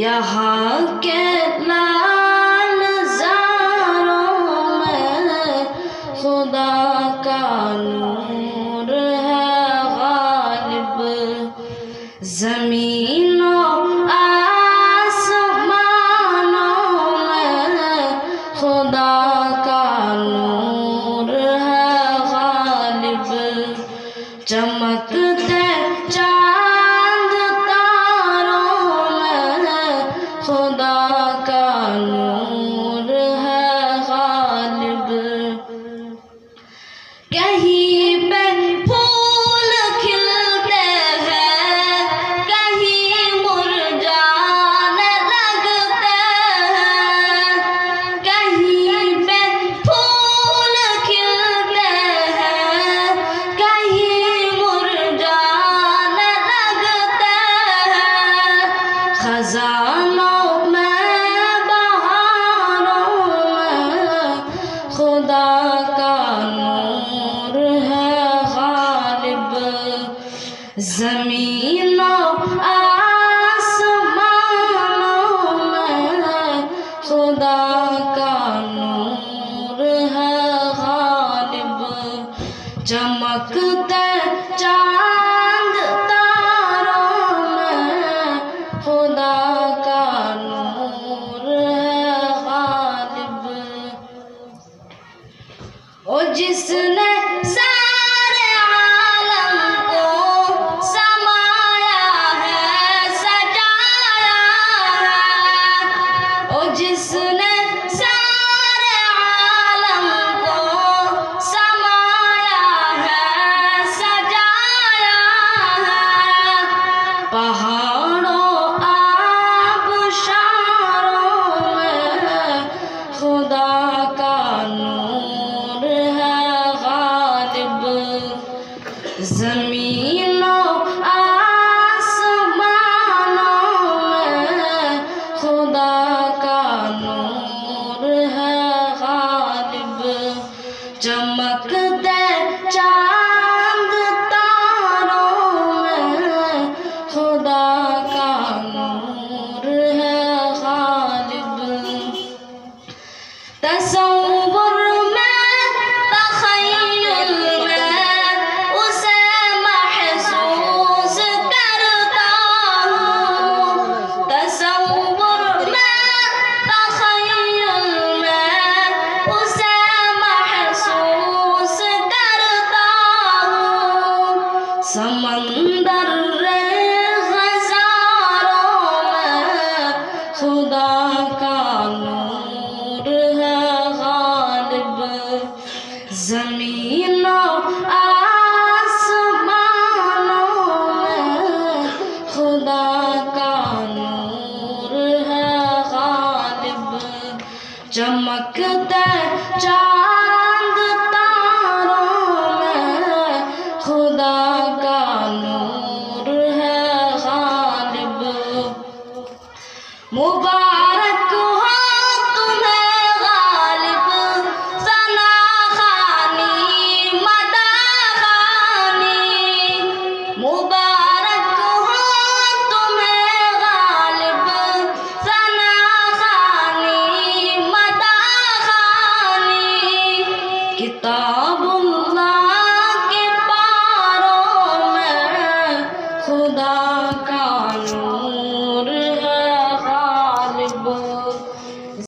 यहाँ के लाल ज़ारों में खुदा का नूर है गालिब। ज़मीनों आसमानों में खुदा का नूर है गालिब। चमकते चांद तारों में खुदा का नूर है गालिब। कहीं पे फूल खिलते हैं, कहीं मुरझाने लगते हैं। कहीं पे फूल खिलते हैं, कहीं मुरझाने लगते हैं। खजानों में बहारों में खुदा का नूर है गालिब। ज़मीनों